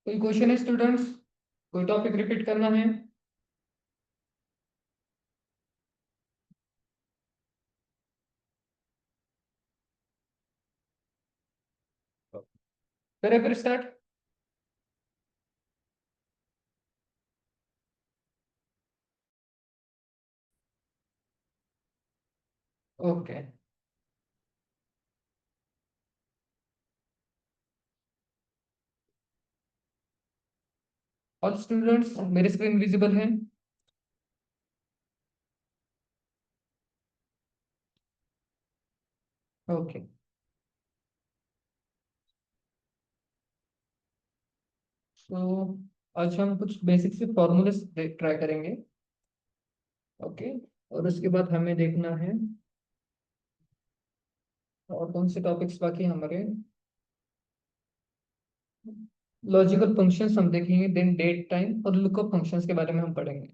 कोई क्वेश्चन है स्टूडेंट्स? कोई टॉपिक रिपीट करना है? करें फिर स्टार्ट। ओके। ऑल स्टूडेंट्स मेरी स्क्रीन विजिबल है? ओके। तो आज हम कुछ बेसिक से फॉर्मूले ट्राई करेंगे। ओके। और उसके बाद हमें देखना है और कौन से टॉपिक्स बाकी हमारे। लॉजिकल फंक्शंस हम देखेंगे, देन डेट टाइम और लुकअप फंक्शंस के बारे में हम पढ़ेंगे।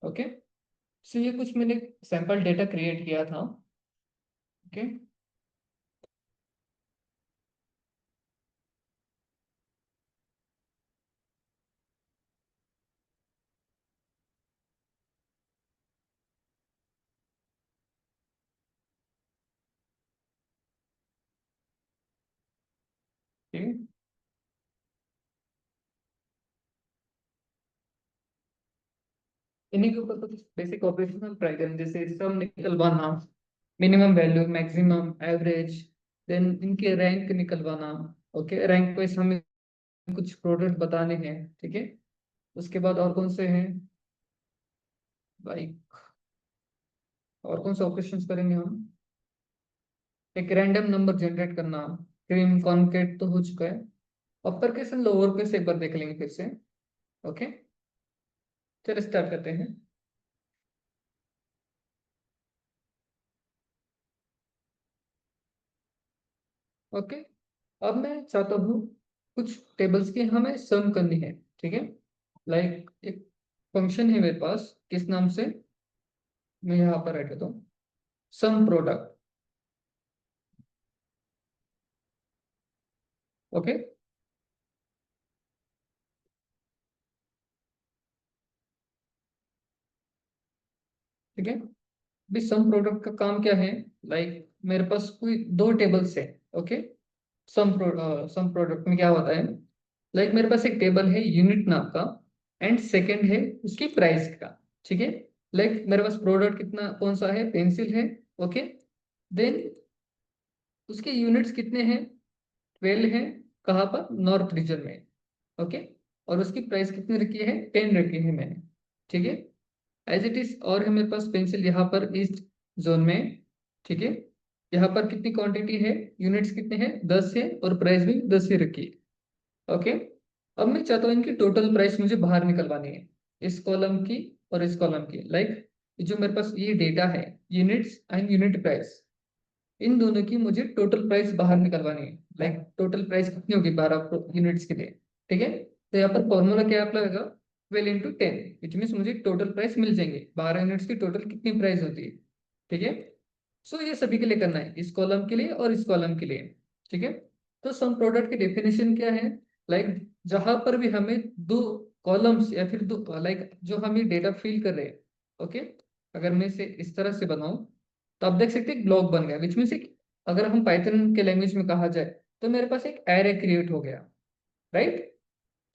ओके। सो ये कुछ मैंने सैंपल डेटा क्रिएट किया था। ओके। ठीक है। इन्हीं के ऊपर कुछ बेसिक ऑपरेशन हम ट्राई करेंगे, जैसे सम निकलवाना, minimum value, maximum, average, then इनके रैंक निकलवाना। ओके, रैंक वाइज हमें कुछ प्रोडक्ट बताने हैं। ठीक है। उसके बाद और कौन से हैं भाई? और कौन से ऑपरेशंस करेंगे हम? एक रैंडम नंबर जनरेट करना। क्रीम कॉन्केट तो हो चुका है। Upper case and lower case एक बार देख लेंगे फिर से। ओके। चलिए स्टार्ट करते हैं। ओके। अब मैं चाहता हूँ कुछ टेबल्स की हमें सम करनी है। ठीक है। लाइक एक फंक्शन है मेरे पास, किस नाम से, मैं यहाँ पर रख देता हूँ, सम प्रोडक्ट। ओके। ठीक है। अभी सम प्रोडक्ट का काम क्या है? लाइक मेरे पास कोई दो टेबल्स है। ओके। सम प्रोडक्ट में क्या होता है? लाइक मेरे पास एक टेबल है यूनिट नाम का, एंड सेकंड है उसकी प्राइस का। ठीक है। लाइक मेरे पास प्रोडक्ट कितना कौन सा है, पेंसिल है। ओके। देन उसके यूनिट्स कितने हैं? 12 है। कहाँ पर? नॉर्थ रीजन में। ओके। और उसकी प्राइस कितनी रखी है? 10 रखी है मैंने। ठीक है। एज इट इज, और है मेरे पास पेंसिल यहाँ पर ईस्ट जोन में। ठीक है। यहाँ पर कितनी क्वांटिटी है, यूनिट्स कितने हैं? 10 है, और प्राइस भी 10 ही रखी है। ओके। अब मैं चाहता हूँ इनकी टोटल प्राइस मुझे बाहर निकलवानी है, इस कॉलम की और इस कॉलम की। लाइक जो मेरे पास ये डेटा है, यूनिट्स एंड यूनिट प्राइस, इन दोनों की मुझे टोटल प्राइस बाहर निकलवानी है। लाइक टोटल प्राइस कितनी होगी 12 यूनिट्स के लिए? ठीक है। तो यहाँ पर फॉर्मूला क्या आप लगेगा? 12 × 10, विच मीन्स मुझे टोटल प्राइस मिल जाएंगे। 12 यूनिट्स की टोटल कितनी प्राइस होती है? ठीक है। सो ये सभी के लिए करना है, इस कॉलम के लिए और इस कॉलम के लिए। ठीक है। तो सम प्रोडक्ट की डेफिनेशन क्या है? लाइक जहां पर भी हमें दो कॉलम्स या फिर दो, लाइक जो हम ये डेटा फिल कर रहे हैं। ओके। अगर मैं इसे इस तरह से बनाऊं, तो आप देख सकते हैं ब्लॉक बन गया, विच मीन्स एक, अगर हम पाइथन के लैंग्वेज में कहा जाए, तो मेरे पास एक एरे क्रिएट हो गया। राइट।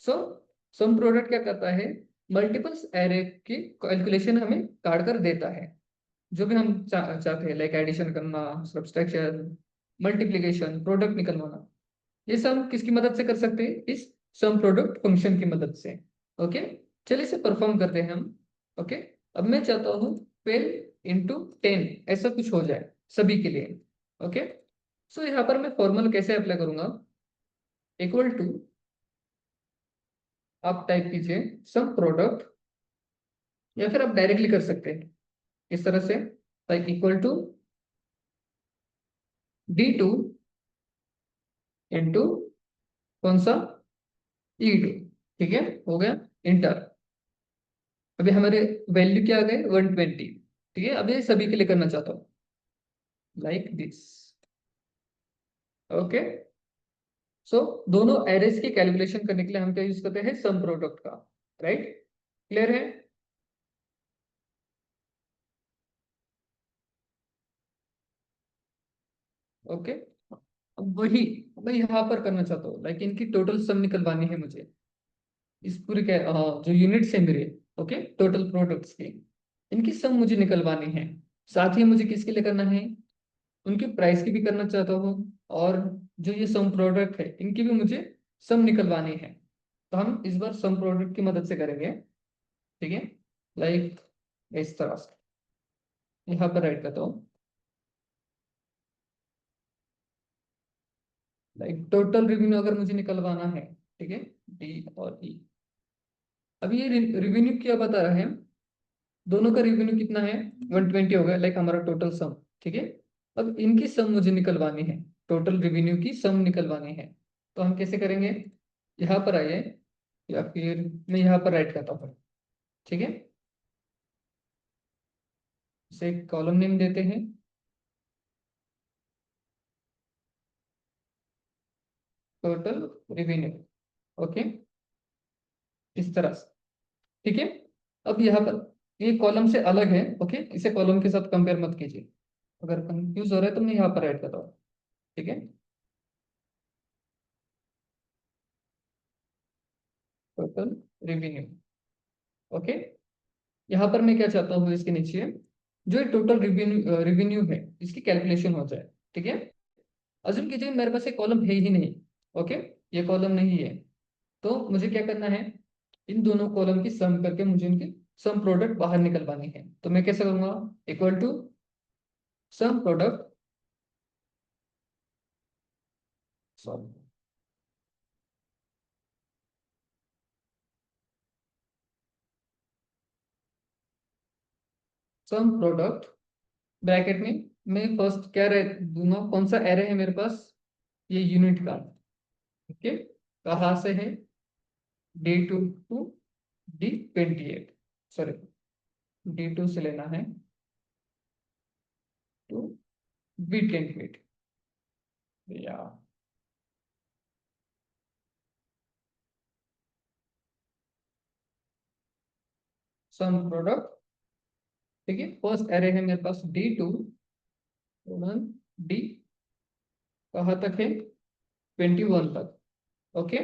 सो सम प्रोडक्ट क्या करता है? मल्टीपल्स एरे की कैलकुलेशन हमें काट कर देता है। जो भी हम चाहते हैं, लाइक एडिशन करना, सब्सट्रैक्शन, मल्टीप्लिकेशन, प्रोडक्ट निकलवाना, ये सब हम किसकी मदद से कर सकते हैं? इस सम प्रोडक्ट फंक्शन की मदद से। ओके। चलिए इसे परफॉर्म करते हैं हम। ओके। अब मैं चाहता हूँ 12 × 10 ऐसा कुछ हो जाए सभी के लिए। ओके। सो यहाँ पर मैं फॉर्मूला कैसे अप्लाई करूंगा? इक्वल टू, आप टाइप कीजिए सम प्रोडक्ट, या फिर आप डायरेक्टली कर सकते हैं इस तरह से, like equal to D2 into कौन सा, E2। ठीक है, हो गया। इंटर। अभी हमारे वैल्यू क्या आ गए? 120। ठीक है। अब ये सभी के लिए करना चाहता हूँ, लाइक दिस। ओके। सो दोनों एरेज की कैलकुलेशन करने के लिए हम क्या यूज करते हैं, सम प्रोडक्ट का। राइट, क्लियर है? ओके, अब वही मैं यहाँ पर करना चाहता हूँ, लाइक इनकी टोटल सम निकलवानी है मुझे, इस पूरे जो यूनिट्स है मेरे, ओके, टोटल प्रोडक्ट्स की, इनकी सम मुझे निकलवानी है। साथ ही मुझे किसके लिए करना है, उनकी प्राइस की भी करना चाहता हूँ, और जो ये सम प्रोडक्ट है इनकी भी मुझे सम निकलवानी है। तो हम इस बार सम प्रोडक्ट की मदद से करेंगे। ठीक है, लाइक इस तरह से यहाँ पर राइट करता हूँ, लाइक टोटल रेवेन्यू अगर मुझे निकलवाना है, ठीक है, डी और ई। अब ये रेवेन्यू क्या बता रहा है, दोनों का रेवेन्यू कितना है, 120 हो गया, लाइक हमारा टोटल सम। ठीक है, अब इनकी सम मुझे निकलवानी है, टोटल रेवेन्यू की सम निकलवानी है। तो हम कैसे करेंगे, यहाँ पर आइए, या फिर मैं यहाँ पर राइट करता हूँ। ठीक है, इसे एक कॉलम नेम देते हैं, टोटल रेवेन्यू। ओके, इस तरह से। ठीक है, अब यहाँ पर ये कॉलम से अलग है, ओके, इसे कॉलम के साथ कंपेयर मत कीजिए। अगर कंफ्यूज हो रहा है तो मैं यहाँ पर राइट करता हूँ। ठीक है, टोटल रेवेन्यू। ओके, यहाँ पर मैं क्या चाहता हूँ, इसके नीचे जो ये टोटल रेवेन्यू रेवेन्यू है इसकी कैलकुलेशन हो जाए। ठीक है, अज्यूम कीजिए मेरे पास एक कॉलम है ही नहीं। ओके, ये कॉलम नहीं है, तो मुझे क्या करना है, इन दोनों कॉलम की सम करके मुझे इनकी सम प्रोडक्ट बाहर निकलवानी है। तो मैं कैसे करूंगा, equal to sum product, sorry, sum product bracket में मैं फर्स्ट क्या दूंगा, कौन सा एरे है मेरे पास, ये यूनिट का। ओके, कहाँ से है, D2 to D28, sorry, D2 से लेना है टू B28, या सम प्रोडक्ट। ठीक है, फर्स्ट एरे है मेरे पास D2, डी कहाँ तक है, 21 तक। ओके,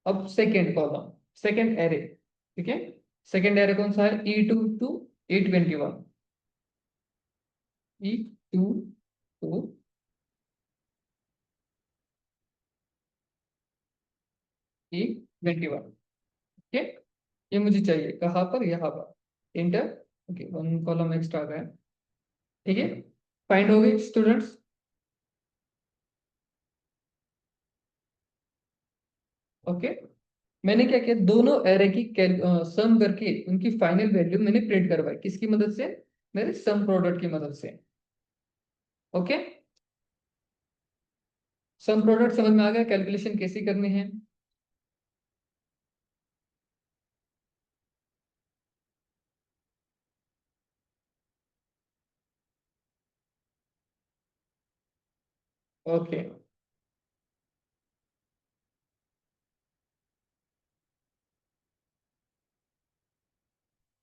अब सेकेंड कॉलम, सेकेंड एरे। ठीक है, सेकेंड एरे कौन सा है, E2 to E21, E2 to E21। Okay, ये मुझे चाहिए कहाँ पर, यहाँ पर, enter. Okay, one column extra आ गया। ठीक है, फाइंड हो गई स्टूडेंट्स। ओके, मैंने क्या किया, दोनों एरे की सम करके उनकी फाइनल वैल्यू मैंने प्रिंट करवाई, किसकी मदद से, मेरे सम प्रोडक्ट की मदद से। ओके, सम प्रोडक्ट समझ में आ गया, कैलकुलेशन कैसी करनी है। ओके,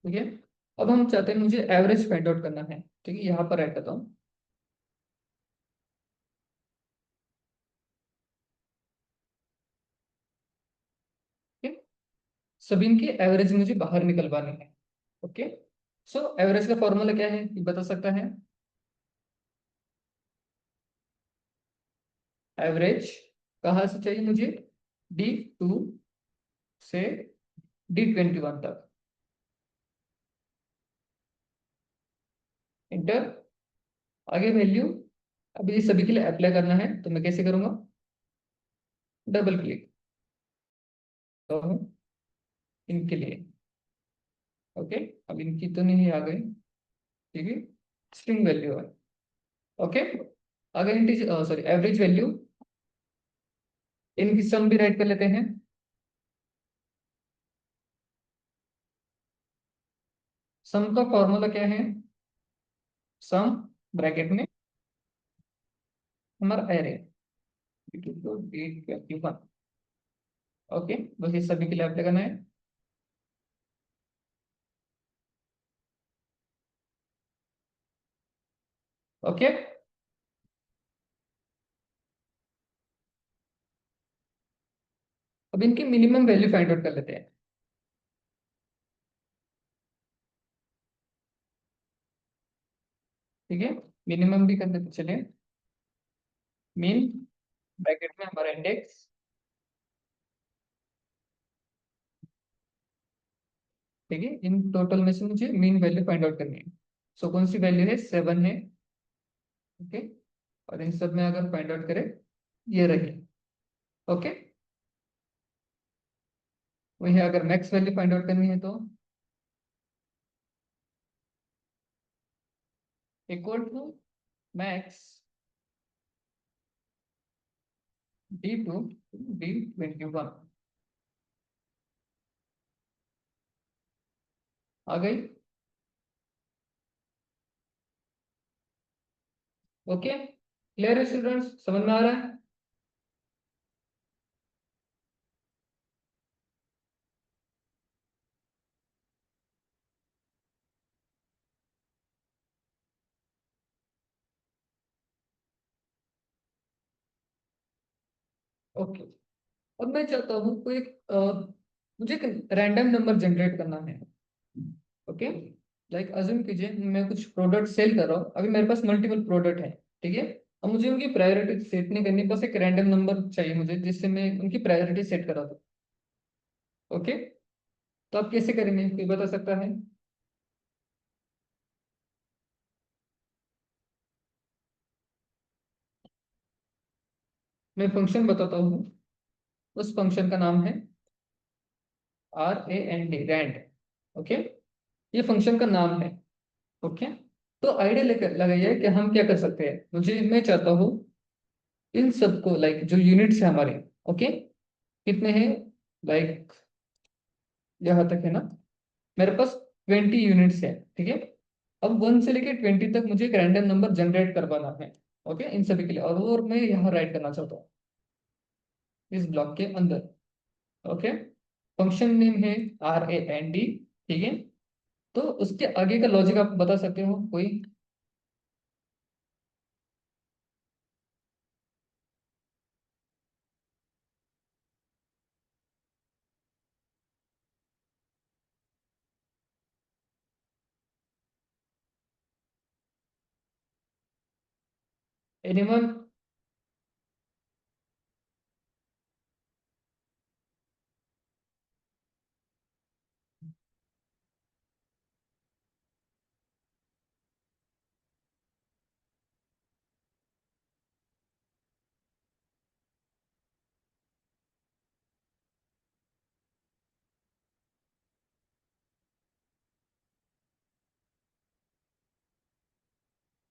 ठीक है, अब हम चाहते हैं, मुझे एवरेज फाइंड आउट करना है। ठीक है, यहाँ पर ऐड करता हूँ। ठीक है, सभी इनकी एवरेज मुझे बाहर निकलवानी है। ओके, सो एवरेज का फॉर्मूला क्या है, ये बता सकता है, एवरेज कहाँ से चाहिए मुझे, D2 से D21 तक, इंटर। आगे वैल्यू, अभी ये सभी के लिए अप्लाई करना है, तो मैं कैसे करूंगा, डबल क्लिक तो इनके लिए। ओके, अब इनकी तो नहीं आ गई। ठीक है, स्ट्रिंग वैल्यू है। ओके, अगर इंटीज सॉरी एवरेज वैल्यू, इनकी सम भी राइट कर लेते हैं। सम का फॉर्मूला क्या है, सम ब्रैकेट में हमारा एरे, D21। ओके, बस ये सभी के लिए अप्लाई करना है। ओके, अब इनकी मिनिमम वैल्यू फाइंड आउट कर लेते हैं। ठीक है, मिनिमम भी कर देते चलिए। मीन ब्रैकेट में हमारा इंडेक्स, ठीक है, इन टोटल में से मुझे मीन वैल्यू फाइंड आउट करनी है। सो कौन सी वैल्यू है, 7 है। ओके, और इन सब में अगर फाइंड आउट करें, ये रही। ओके, वही अगर मैक्स वैल्यू फाइंड आउट करनी है तो equal to max D2 D21। आ गई। ओके, क्लियर है स्टूडेंट्स, समझ में आ रहा है? ओके, अब मैं चाहता हूँ कोई मुझे एक रैंडम नंबर जनरेट करना है। ओके, लाइक अज्यूम कीजिए मैं कुछ प्रोडक्ट सेल कर रहा हूँ, अभी मेरे पास मल्टीपल प्रोडक्ट है। ठीक है, अब मुझे उनकी प्रायोरिटी सेट नहीं करनी, बस एक रैंडम नंबर चाहिए मुझे जिससे मैं उनकी प्रायोरिटी सेट करा दूँ। ओके, तो आप कैसे करेंगे, कोई बता सकता है? मैं फंक्शन बताता हूँ, उस फंक्शन का नाम है RAND, रैंड। ओके, ये फंक्शन का नाम है। ओके, तो आइडिया लेकर लगाइए कि हम क्या कर सकते हैं। मुझे, मैं चाहता हूँ इन सबको, लाइक जो यूनिट्स है हमारे, ओके, कितने हैं, लाइक यहाँ तक है ना, मेरे पास 20 यूनिट्स है। ठीक है, अब 1 से लेके 20 तक मुझे एक रैंडम नंबर जनरेट करवाना है। ओके, इन सभी के लिए, और मैं यहाँ राइट करना चाहता हूँ इस ब्लॉक के अंदर। ओके, फंक्शन नेम है RAND। ठीक है, तो उसके आगे का लॉजिक आप बता सकते हो कोई? एनीवन?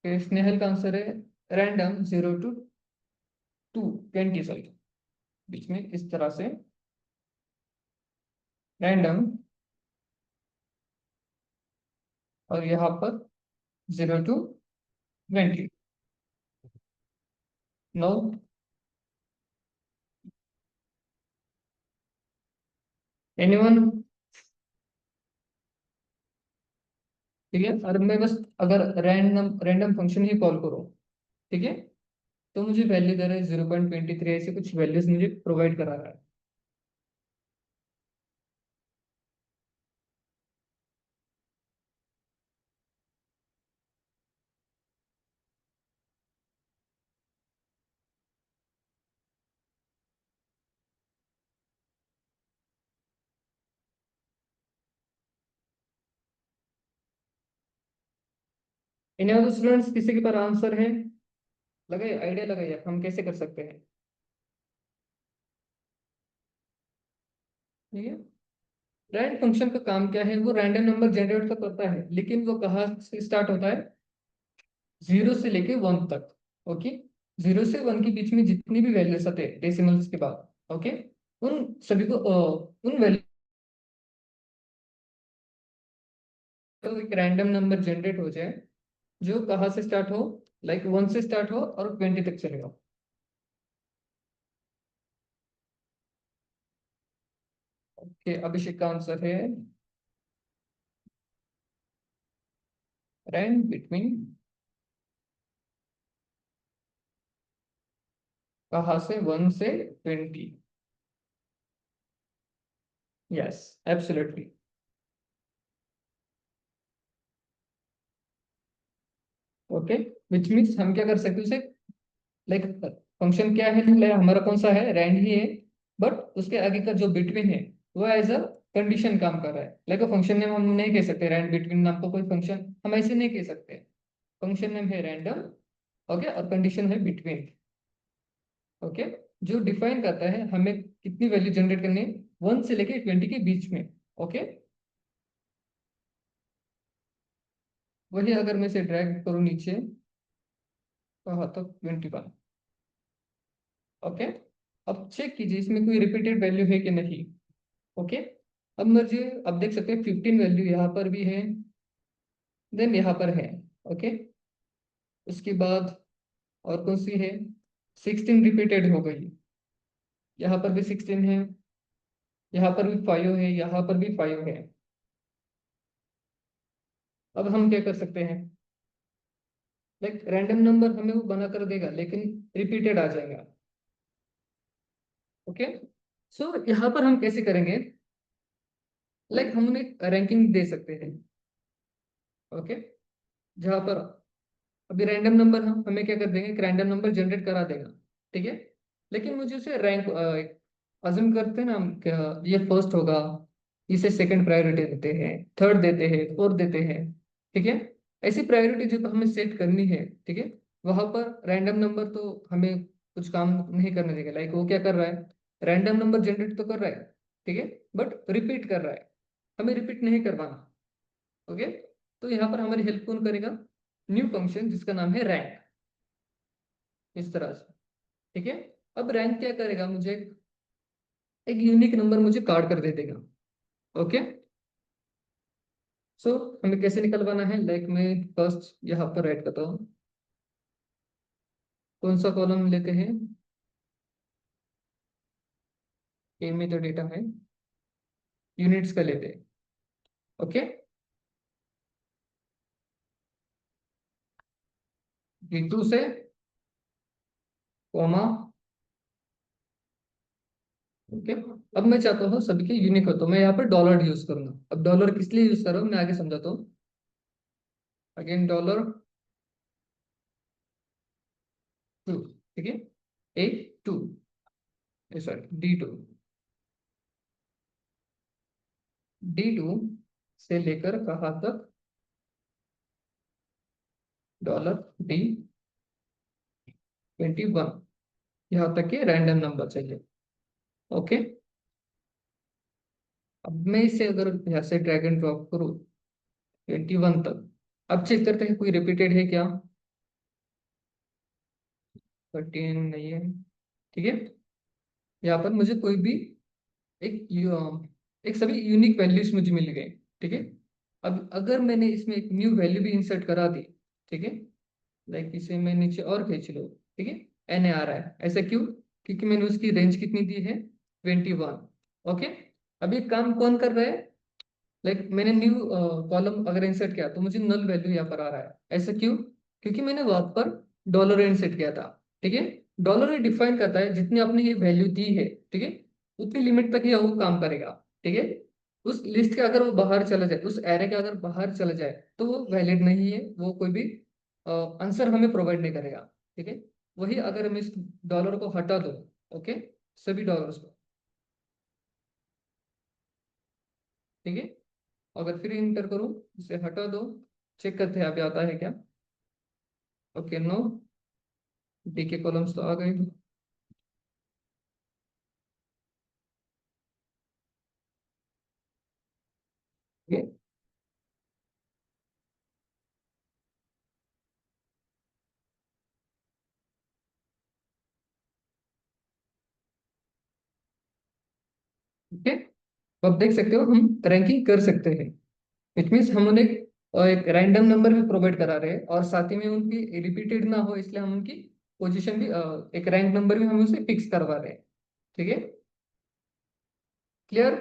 स्नेहल का आंसर है रैंडम 0 to 20, सॉरी, बीच में इस तरह से रैंडम, और यहाँ पर 0 to 20। नो? एनीवन? ठीक है, और मैं बस अगर रैंडम रैंडम फंक्शन ही कॉल करूँ, ठीक है, तो मुझे वैल्यू दे रहा है 0.23, ऐसे कुछ वैल्यूज मुझे प्रोवाइड करा रहा है। इन अदर स्टूडेंट्स, किसी के पास आंसर है? लगाइए, आइडिया लगाइए हम कैसे कर सकते हैं। ठीक है, रैंड फंक्शन का काम क्या है, वो रैंडम नंबर जनरेट तो करता है, लेकिन वो कहाँ से स्टार्ट होता है, 0 से लेके 1 तक। ओके, 0 से 1 के बीच में जितनी भी वैल्यूज आते हैं डेसिमल्स के बाद, ओके, उन सभी को उन वैल्यू एक रैंडम नंबर जनरेट हो जाए जो कहाँ से स्टार्ट हो, लाइक 1 से स्टार्ट हो और 20 तक चलेगा। कि अभिषेक का आंसर है रैंक बिटवीन कहाँ से 1 से 20। Yes, absolutely. Okay, which means हम क्या कर सकते हैं उसे, लाइक फंक्शन क्या है, like, हमारा कौन सा है, रैंड ही है, बट उसके आगे का जो बिटवीन है वो एज अ कंडीशन काम कर रहा है। लाइक फंक्शन नेम हम नहीं कह सकते रैंड बिटवीन नाम का कोई फंक्शन हम ऐसे नहीं कह सकते। फंक्शन नेम है रैंडम, ओके, और कंडीशन है बिटवीन। ओके, जो डिफाइन करता है हमें कितनी वैल्यू जनरेट करनी है 1 से लेके 20 के बीच में। ओके, वही अगर मैं इसे ड्रैग करूँ नीचे, कहाँ तक, 21। ओके, अब चेक कीजिए इसमें कोई रिपीटेड वैल्यू है कि नहीं। ओके, अब मुझे, अब देख सकते हैं 15 वैल्यू यहाँ पर भी है, देन यहाँ पर है। ओके, उसके बाद और कौन सी है, 16 रिपीटेड हो गई, यहाँ पर भी 16 है, यहाँ पर भी 5 है, यहाँ पर भी 5 है। अब हम क्या कर सकते हैं, लाइक रैंडम नंबर हमें वो बना कर देगा लेकिन रिपीटेड आ जाएगा। ओके, सो यहाँ पर हम कैसे करेंगे, लाइक हम उन्हें रैंकिंग दे सकते हैं। ओके, जहाँ पर अभी रैंडम नंबर हम हमें क्या कर देंगे, एक रैंडम नंबर जनरेट करा देगा, ठीक है, लेकिन मुझे उसे रैंक अज्यूम करते हैं ना हम, क्या ये फर्स्ट होगा, इसे सेकंड प्रायोरिटी देते हैं, थर्ड देते हैं, फोर्थ देते हैं, ठीक है। ऐसी प्रायोरिटी जो हमें सेट करनी है, ठीक है, वहां पर रैंडम नंबर तो हमें कुछ काम नहीं करने देगा। लाइक वो क्या कर रहा है, रैंडम नंबर जनरेट तो कर रहा है, ठीक है, बट रिपीट कर रहा है, हमें रिपीट नहीं करवाना। ओके, तो यहाँ पर हमारी हेल्प कौन करेगा, न्यू फंक्शन जिसका नाम है रैंक, इस तरह से, ठीक है। अब रैंक क्या करेगा, मुझे एक यूनिक नंबर मुझे काट कर दे देगा। ओके, सो हमें कैसे निकलवाना है, लाइक मैं फर्स्ट यहाँ पर राइट करता हूँ, कौन सा कॉलम लेते हैं, ए में जो डेटा है यूनिट्स का लेते हैं। ओके, D2 से कॉमा। ओके, अब मैं चाहता हूँ सभी के यूनिक हो, तो मैं यहाँ पर डॉलर यूज करूंगा। अब डॉलर किस लिए यूज कर रहा हूँ मैं आगे समझाता हूँ। अगेन डॉलर 2, ठीक है, A2, सॉरी D2, D2 से लेकर कहाँ तक, $D21, यहाँ तक के रैंडम नंबर चाहिए। ओके, अब मैं इसे अगर यहाँ से ड्रैग एंड ड्रॉप करूँ 21 तक, अब चेक करते हैं कोई रिपीटेड है क्या, 13 नहीं है, ठीक है। यहाँ पर मुझे कोई भी एक सभी यूनिक वैल्यूज मुझे मिल गए, ठीक है। अब अगर मैंने इसमें एक न्यू वैल्यू भी इंसर्ट करा दी, ठीक है, लाइक इसे मैं नीचे और खींच लो, ठीक है, एन आ रहा है, ऐसा क्यों, क्योंकि मैंने उसकी रेंज कितनी दी है 21। ओके, अब ये काम कौन कर रहा है, लाइक मैंने न्यू कॉलम अगर इंसर्ट किया तो मुझे नल वैल्यू यहाँ पर आ रहा है, ऐसा क्यों, क्योंकि मैंने वहां पर डॉलर इंसर्ट किया था, ठीक है। डॉलर डिफाइन करता है जितनी आपने ये वैल्यू दी है, ठीक है, उतनी लिमिट तक ये वो काम करेगा, ठीक है। उस लिस्ट के अगर वो बाहर चला जाए, उस एरे के अगर बाहर चला जाए तो वो वैलिड नहीं है, वो कोई भी आंसर हमें प्रोवाइड नहीं करेगा, ठीक है। वही अगर हम इस डॉलर को हटा दो, ओके, सभी डॉलर्स को, ठीक है, अगर फिर इंटर करूं, इसे हटा दो, चेक करते हैं अभी आता है क्या। ओके, नो, डी के कॉलम्स तो आ गए, ठीक है। ठीक है, तो आप देख सकते हो हम रैंकिंग कर सकते हैं। इट मीन्स हम उन्हें एक रैंडम नंबर भी प्रोवाइड करा रहे हैं और साथ ही में उनकी रिपीटेड ना हो इसलिए हम उनकी पोजीशन भी एक रैंक नंबर भी हम उसे फिक्स करवा रहे हैं, ठीक है, क्लियर।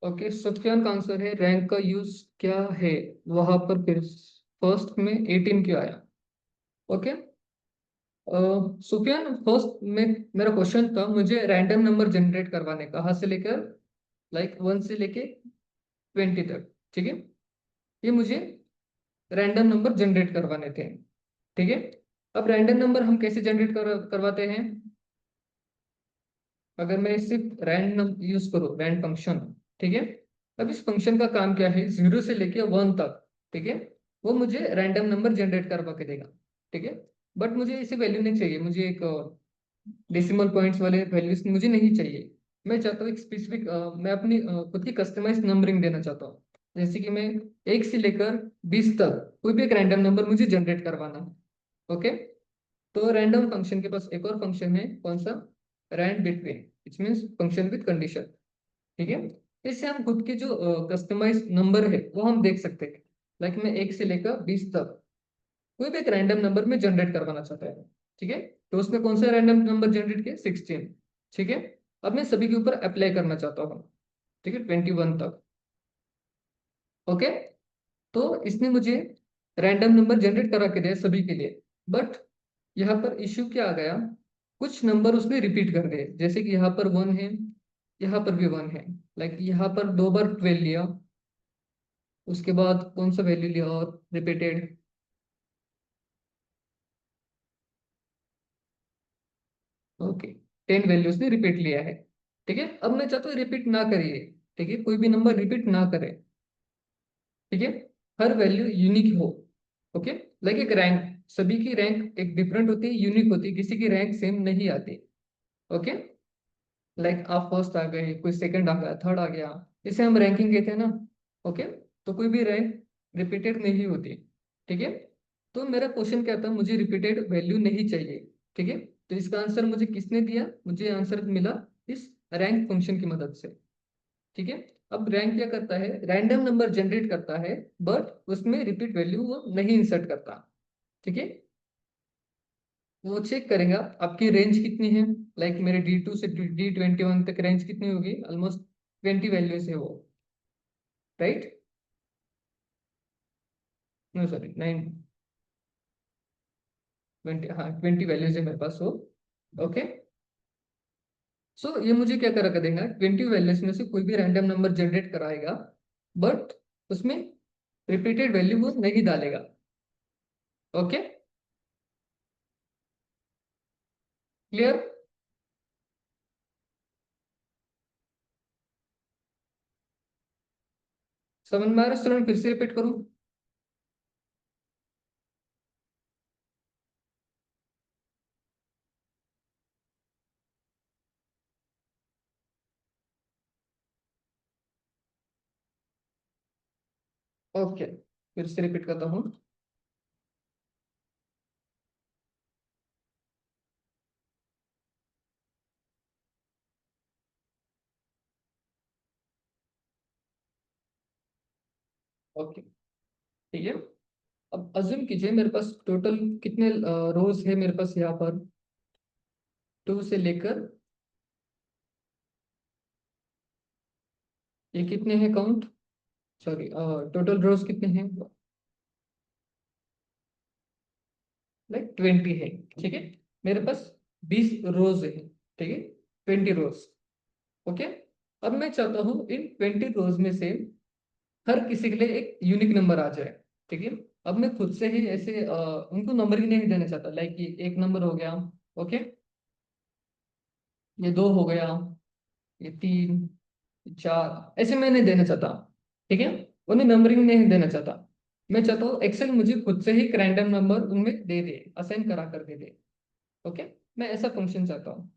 ओके, सुफियान का आंसर है रैंक का यूज क्या है, वहां पर फिर फर्स्ट में 18 क्यों आया। ओके, सुफियान फर्स्ट में मेरा क्वेश्चन था मुझे रैंडम नंबर जनरेट करवाने का, कहाँ से लेकर लाइक 1 से लेके 20 तक, ठीक है। ये मुझे रैंडम नंबर जनरेट करवाने थे, ठीक है। अब रैंडम नंबर हम कैसे जनरेट करवाते हैं, अगर मैं सिर्फ रैंडम यूज करूँ रैंड फंक्शन, ठीक है। अब इस फंक्शन का काम क्या है, 0 से लेके 1 तक, ठीक है, वो मुझे रैंडम नंबर जनरेट करवा के देगा, ठीक है। बट मुझे इसे वैल्यू नहीं चाहिए, मुझे एक डेसिमल पॉइंट्स वाले वैल्यूज मुझे नहीं चाहिए। मैं चाहता हूँ एक स्पेसिफिक, मैं अपनी खुद की कस्टमाइज नंबरिंग देना चाहता हूँ। जैसे कि मैं 1 से लेकर 20 तक कोई भी एक रैंडम नंबर मुझे जनरेट करवाना है। ओके, तो रैंडम फंक्शन के पास एक और फंक्शन है, कौन सा, rand between, it means function with condition, ठीक है। इससे हम खुद के जो कस्टमाइज नंबर है वो हम देख सकते हैं। लाइक मैं 1 से लेकर 20 तक कोई भी एक रैंडम नंबर में जनरेट करवाना चाहता है, ठीक है। तो उसमें कौन सा रैंडम नंबर जनरेट किया, 16, ठीक है। अब मैं सभी के ऊपर अप्लाई करना चाहता हूँ, ठीक है, 21 तक। ओके, तो इसने मुझे रैंडम नंबर जनरेट करा के दिया सभी के लिए। बट यहाँ पर इश्यू क्या आ गया, कुछ नंबर उसने रिपीट कर दिए, जैसे कि यहाँ पर 1 है, यहाँ पर भी 1 है। लाइक यहाँ पर 2 बार 12 लिया, उसके बाद कौन सा वैल्यू लिया और रिपीटेड, ओके, 10 वैल्यूज ने रिपीट लिया है, ठीक है। अब मैं चाहता हूँ रिपीट ना करिए, ठीक है, कोई भी नंबर रिपीट ना करे, ठीक है, हर वैल्यू यूनिक हो। ओके, लाइक एक रैंक, सभी की रैंक एक डिफरेंट होती है, यूनिक होती है, किसी की रैंक सेम नहीं आती। ओके, लाइक आप फर्स्ट आ गए, कोई सेकंड आ गया, थर्ड आ गया, इसे हम रैंकिंग कहते हैं ना। ओके, तो कोई भी रैंक रिपीटेड नहीं होती, ठीक है। तो मेरा क्वेश्चन क्या था, मुझे रिपीटेड वैल्यू नहीं चाहिए, ठीक है। तो इसका आंसर मुझे किसने दिया, मुझे आंसर मिला इस रैंक फंक्शन की मदद से, ठीक है। अब रैंक क्या करता है, रैंडम नंबर जनरेट करता है, बट उसमें रिपीट वैल्यू वो नहीं इंसर्ट करता, ठीक है। वो चेक करेगा आपकी रेंज कितनी है, लाइक मेरे D2 से D21 तक रेंज कितनी होगी, ऑलमोस्ट 20 वैल्यूज है वो, राइट, नो सॉरी 9, 20, हाँ 20 वैल्यूज है मेरे पास वो। ओके, सो ये मुझे क्या करा कर देगा, 20 वैल्यूज में से कोई भी रैंडम नंबर जनरेट कराएगा, बट उसमें रिपीटेड वैल्यू वो नहीं डालेगा। ओके, क्लियर, समझ में आ रहा है स्टूडेंट, फिर से रिपीट करूं। ओके, फिर से रिपीट करता हूँ। ओके, ठीक है। अब अज्यूम कीजिए मेरे पास टोटल कितने रोज है मेरे पास यहाँ पर, 2 से लेकर, ये कितने हैं काउंट, सॉरी टोटल रोज कितने हैं, लाइक 20 है, ठीक है। मेरे पास 20 रोज है, ठीक है, 20 रोज। ओके, अब मैं चाहता हूँ इन 20 रोज में से हर किसी के लिए एक यूनिक नंबर आ जाए, ठीक है। अब मैं खुद से ही ऐसे उनको नंबर ही नहीं देना चाहता, लाइक ये एक नंबर हो गया, ओके, ये 2 हो गया, ये 3, 4, ऐसे मैं नहीं देना चाहता, ठीक है। उन्हें नंबरिंग नहीं देना चाहता। मैं चाहता हूँ एक्सेल मुझे खुद से ही एक रैंडम नंबर उनमें दे दे, असाइन करा कर दे दे। ओके, मैं ऐसा फंक्शन चाहता हूँ,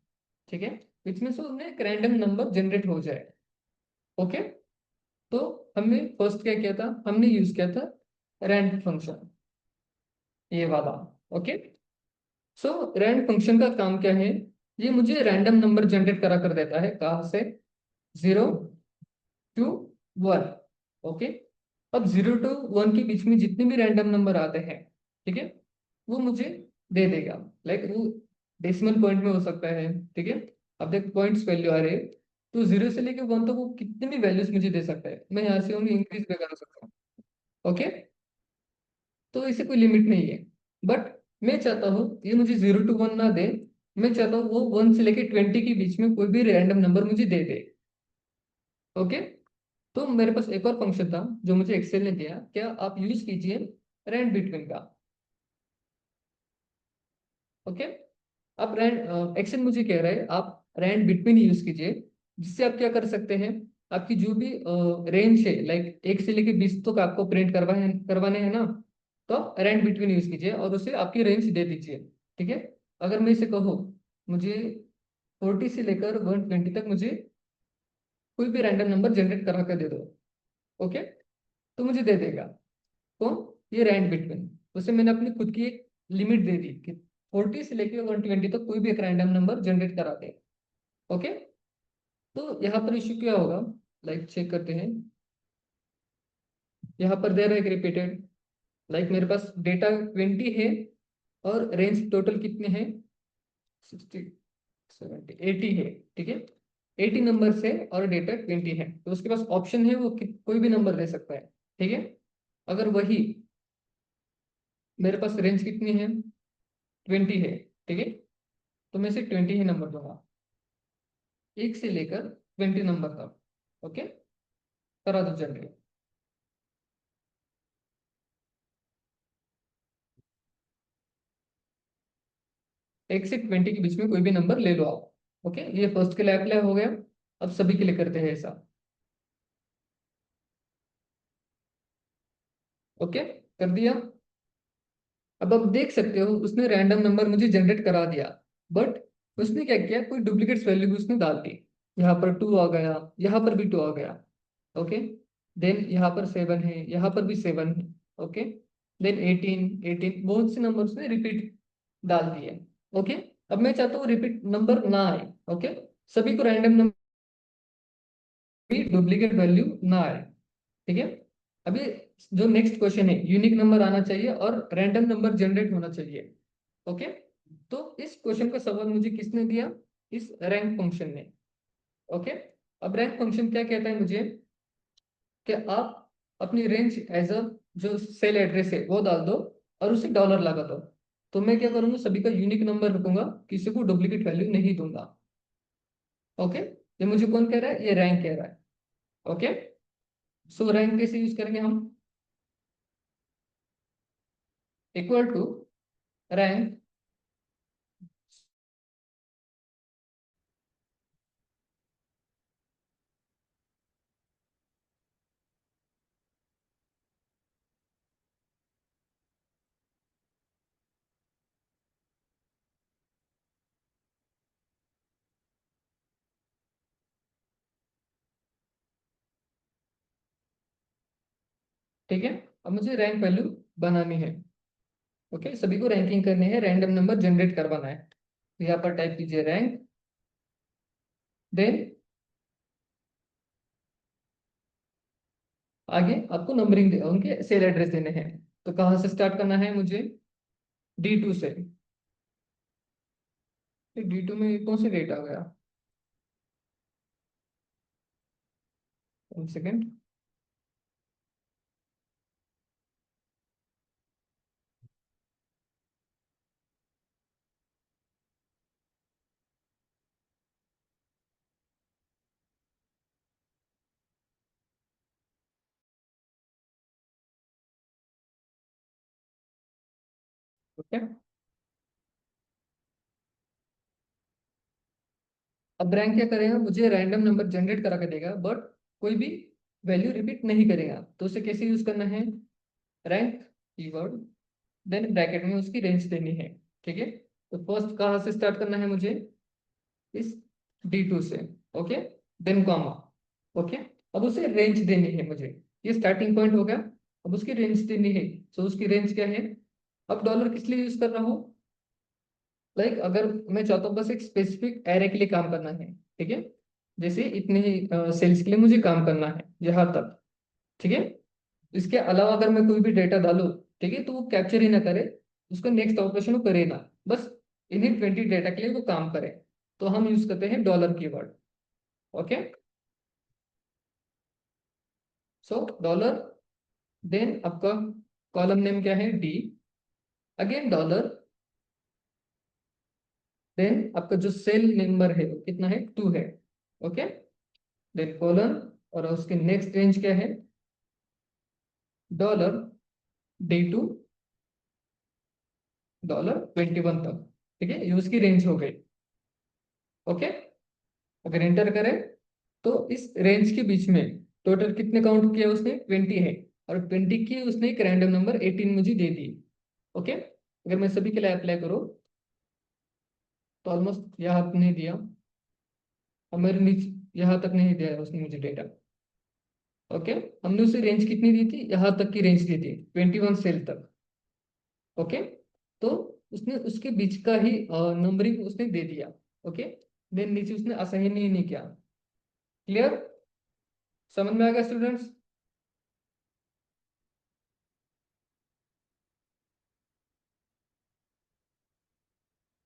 ठीक है, विच मीन्स उनमें एक रैंडम नंबर जनरेट हो जाए। ओके, तो हमने फर्स्ट क्या किया था, हमने यूज किया था रैंड फंक्शन, ये वाला। ओके, सो रैंड फंक्शन का काम क्या है, ये मुझे रैंडम नंबर जनरेट करा कर देता है, कहाँ से, 0 to 1। ओके, अब 0 to 1 के बीच में जितने भी रैंडम नंबर आते हैं, ठीक है, वो मुझे दे देगा। लाइक वो डेसिमल पॉइंट में हो सकता है, ठीक है। अब देख पॉइंट्स वैल्यू आ रहे हैं, तो 0 से लेके 1 तक वो कितनी भी वैल्यूज मुझे दे सकता है, मैं यहाँ से ओनली इंक्रीज भी कर सकता हूँ। ओके, तो इसे कोई लिमिट नहीं है। बट मैं चाहता हूँ ये मुझे 0 to 1 ना दे, मैं चाहता हूँ वो 1 से लेके 20 के बीच में कोई भी रैंडम नंबर मुझे दे दे। ओके, तो मेरे पास एक और फंक्शन था जो मुझे एक्सेल ने दिया, क्या आप यूज कीजिए रैंड बिटवीन का। ओके, आप रैंड एक्सेल मुझे कह रहा है आप रैंड बिटवीन यूज कीजिए, जिससे आप क्या कर सकते हैं, आपकी जो भी रेंज है, लाइक 1 से लेके 20 तक आपको प्रिंट करवाने हैं ना, तो आप रैंड बिटवीन यूज कीजिए और उसे आपकी रेंज दे दीजिए। ठीक है, अगर मैं इसे कहूँ मुझे 40 से लेकर 120 तक मुझे कोई भी रैंडम नंबर जनरेट करा कर दे दो। ओके, तो मुझे दे देगा कौन, ये रैंड बिटवीन। उसे मैंने अपनी खुद की एक लिमिट दे दी कि 40 से लेकर 120 तक कोई भी एक रैंडम नंबर जनरेट करा दे। ओके, तो यहाँ पर इश्यू क्या होगा, लाइक चेक करते हैं, यहाँ पर दे रहा है रिपीटेड, लाइक मेरे पास डेटा 20 है और रेंज टोटल कितने हैं, 60, 70, 80 है। ठीक है, 80 नंबर से और डेटा 20 है, तो उसके पास ऑप्शन है वो कोई भी नंबर दे सकता है। ठीक है, अगर वही मेरे पास रेंज कितनी है, 20 है। ठीक है, तो मैं इसे 20 ही नंबर दूंगा, 1 से लेकर 20 नंबर तक। ओके, करा दो जनरेट। 1 से 20 के बीच में कोई भी नंबर ले लो आप। ओके, ये फर्स्ट के लिए अप्लाई हो गया, अब सभी के लिए करते हैं ऐसा। ओके, कर दिया। अब आप देख सकते हो उसने रैंडम नंबर मुझे जनरेट करा दिया, बट उसने क्या किया, कोई डुप्लीकेट वैल्यू भी उसने डाल दी। यहाँ पर 2 आ गया, यहाँ पर भी 2 आ गया। ओके, देन यहाँ पर 7 है, यहाँ पर भी 7 है। ओके, देन 18 बहुत से नंबर उसने रिपीट डाल दिए। ओके, अब मैं चाहता हूँ रिपीट नंबर ना आए। ओके, सभी को रैंडम नंबर डुप्लीकेट वैल्यू ना आए। ठीक है, अभी जो नेक्स्ट क्वेश्चन है, यूनिक नंबर आना चाहिए और रैंडम नंबर जनरेट होना चाहिए। ओके, तो इस क्वेश्चन का सवाल मुझे किसने दिया, इस रैंक फंक्शन ने। ओके, अब रैंक फंक्शन क्या कहता है मुझे, कि आप अपनी रेंज एज अ जो सेल एड्रेस है वो डाल दो और उसे डॉलर लगा दो। तो मैं क्या करूंगा, सभी का यूनिक नंबर रखूंगा, किसी को डुप्लीकेट वैल्यू नहीं दूंगा। ओके, ये मुझे कौन कह रहा है, ये रैंक कह रहा है। ओके, सो रैंक कैसे यूज करेंगे हम, इक्वल टू रैंक। ठीक है, अब मुझे रैंक वैल्यू बनानी है। ओके, सभी को रैंकिंग करनी है, रैंडम नंबर जनरेट करवाना है। तो यहाँ पर टाइप कीजिए रैंक, देन आगे आपको नंबरिंग उनके सेल एड्रेस देने हैं। तो कहाँ से स्टार्ट करना है मुझे, D2 से। D2 में कौन सी डेट आ गया, 1 सेकेंड। ओके, अब रैंक क्या करेगा, मुझे रैंडम नंबर जनरेट करा के देगा, बट कोई भी वैल्यू रिपीट नहीं करेगा। तो उसे कैसे यूज करना है, रैंक कीवर्ड, देन ब्रैकेट में उसकी रेंज देनी है। ठीक है, तो फर्स्ट कहाँ से स्टार्ट करना है मुझे, इस D2 से। Okay, then comma. ओके, अब उसे रेंज देनी है मुझे, ये स्टार्टिंग पॉइंट हो गया। अब उसकी रेंज देनी है, तो उसकी रेंज क्या है, अब डॉलर किस लिए यूज कर रहा हूँ, लाइक अगर मैं चाहता हूँ बस एक स्पेसिफिक एरे के लिए काम करना है। ठीक है, जैसे इतने ही सेल्स के लिए मुझे काम करना है यहाँ तक। ठीक है, इसके अलावा अगर मैं कोई भी डेटा डालूँ, ठीक है, तो वो कैप्चर ही ना करे, उसका नेक्स्ट ऑपरेशन वो करे ना, बस इन्हीं 20 डेटा के लिए वो काम करे। तो हम यूज करते हैं डॉलर कीवर्ड। ओके, सो डॉलर, देन आपका कॉलम नेम क्या है, डी, अगेन डॉलर, देन आपका जो सेल नंबर है वो कितना है, 2 है, ओके, देन कॉलन, और उसके नेक्स्ट रेंज क्या है, डॉलर D2 $21 तक, ठीक है, ये उसकी रेंज हो गई, ओके। अगर एंटर करें तो इस रेंज के बीच में टोटल कितने काउंट किया उसने, 20 है, और 20 की उसने एक रैंडम नंबर 18 मुझे दे दी, ओके। अगर मैं सभी के लिए अप्लाई करूँ तो ऑलमोस्ट यहाँ तक नहीं दिया, और मेरे नीचे यहाँ तक नहीं दिया है उसने मुझे डेटा, ओके। हमने उसे रेंज कितनी दी थी, यहाँ तक की रेंज दी थी, 21 सेल तक, ओके। तो उसने उसके बीच का ही नंबरिंग उसने दे दिया, ओके। देन नीचे उसने असाइन ही नहीं किया, क्लियर, समझ में आ गया स्टूडेंट्स।